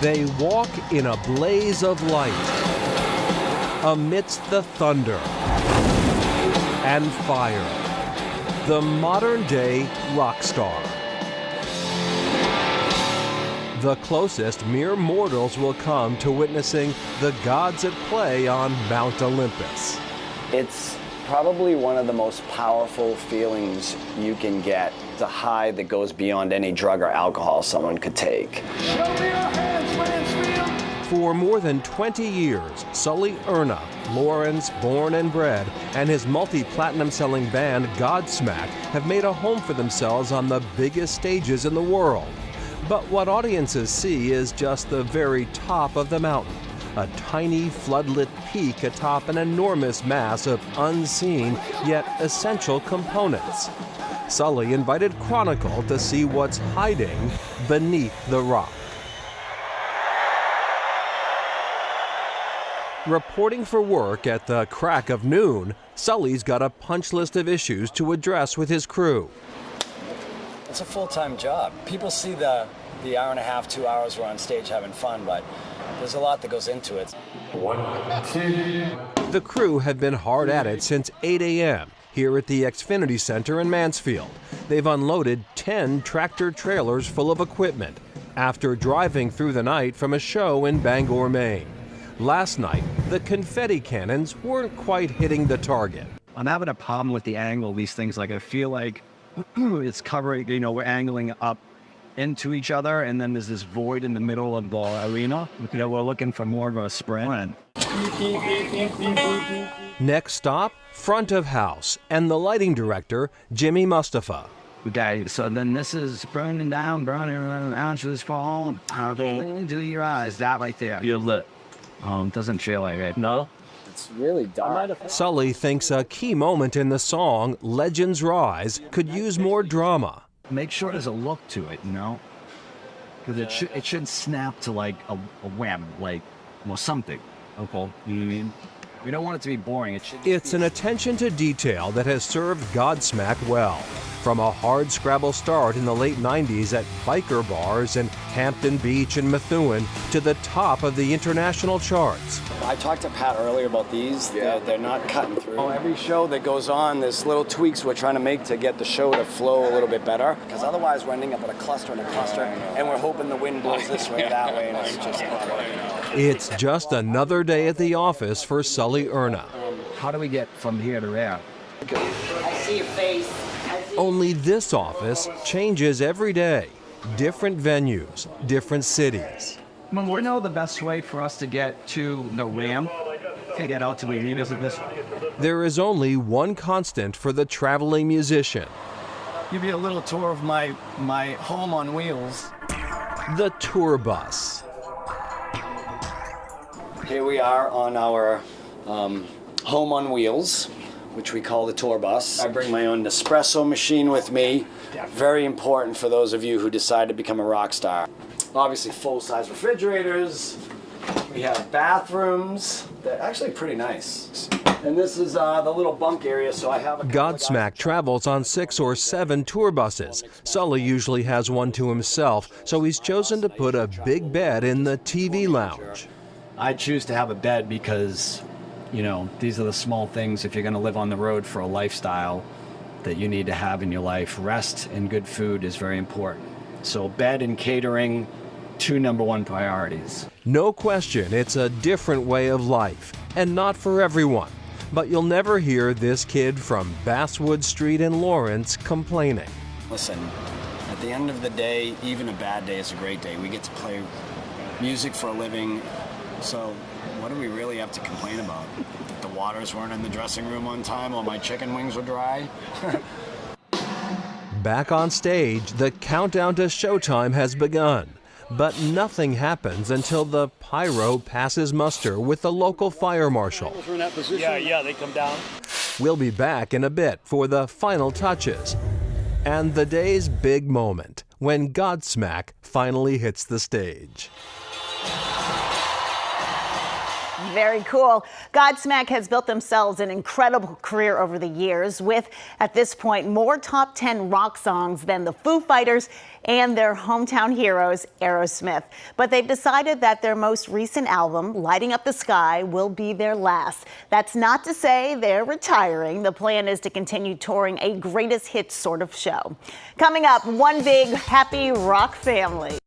They walk in a blaze of light amidst the thunder and fire. The modern-day rock star. The closest mere mortals will come to witnessing the gods at play on Mount Olympus. It's probably one of the most powerful feelings you can get. It's a high that goes beyond any drug or alcohol someone could take. Show me your hands, Mansfield! For more than 20 years, Sully Erna, Lawrence, born and bred, and his multi-platinum selling band Godsmack have made a home for themselves on the biggest stages in the world. But what audiences see is just the very top of the mountain, a tiny floodlit peak atop an enormous mass of unseen yet essential components. Sully invited Chronicle to see what's hiding beneath the rock. Reporting for work at the crack of noon, Sully's got a punch list of issues to address with his crew. It's a full-time job. People see the hour and a half, 2 hours we're on stage having fun, but there's a lot that goes into it. 1, 2. The crew have been hard at it since 8 a.m. here at the Xfinity Center in Mansfield. They've unloaded 10 tractor trailers full of equipment after driving through the night from a show in Bangor, Maine. Last night, the confetti cannons weren't quite hitting the target. I'm having a problem with the angle of these things. Like, I feel like it's covering, we're angling up into each other, and then there's this void in the middle of the arena. We're looking for more of a sprint. Next stop, front of house, and the lighting director, Jimmy Mustafa. Okay, so then this is burning down to this fall. Into your eyes, that right there. You're lit. It doesn't feel like it. No? It's really dark. Sully thinks a key moment in the song, Legends Rise, could use more drama. Make sure there's a look to it, Because it should snap to like a wham, something. Okay, you know what I mean? We don't want it to be boring. It's an attention to detail that has served Godsmack well. From a hard Scrabble start in the late 90s at biker bars in Hampton Beach and Methuen to the top of the international charts. I talked to Pat earlier about these. They're not cutting through. Every show that goes on, there's little tweaks we're trying to make to get the show to flow a little bit better. Because otherwise we're ending up with a cluster and a cluster, and we're hoping the wind blows this way, that way, and it's just not working. It's just another day at the office for Sully Erna. How do we get from here to there? I see your face. Only this office changes every day. Different venues, different cities. Well, we know the best way for us to get to the ramp, to get out to the arenas of this. There is only one constant for the traveling musician. Give you a little tour of my home on wheels. The tour bus. Here we are on our home on wheels, which we call the tour bus. I bring my own Nespresso machine with me. Very important for those of you who decide to become a rock star. Obviously full-size refrigerators. We have bathrooms. They're actually pretty nice. And this is the little bunk area, so I have a... Godsmack travels on 6 or 7 tour buses. Sully usually has one to himself, so he's chosen to put a big bed in the TV lounge. I choose to have a bed because, these are the small things if you're going to live on the road for a lifestyle that you need to have in your life. Rest and good food is very important. So bed and catering, 2 number 1 priorities. No question, it's a different way of life, and not for everyone. But you'll never hear this kid from Basswood Street in Lawrence complaining. Listen, at the end of the day, even a bad day is a great day. We get to play music for a living. So what do we really have to complain about? That the waters weren't in the dressing room on time while my chicken wings were dry? Back on stage, the countdown to showtime has begun. But nothing happens until the pyro passes muster with the local fire marshal. Yeah, they come down. We'll be back in a bit for the final touches. And the day's big moment, when Godsmack finally hits the stage. Very cool. Godsmack has built themselves an incredible career over the years with, at this point, more top 10 rock songs than the Foo Fighters and their hometown heroes, Aerosmith. But they've decided that their most recent album, Lighting Up the Sky, will be their last. That's not to say they're retiring. The plan is to continue touring a greatest hits sort of show. Coming up, one big happy rock family.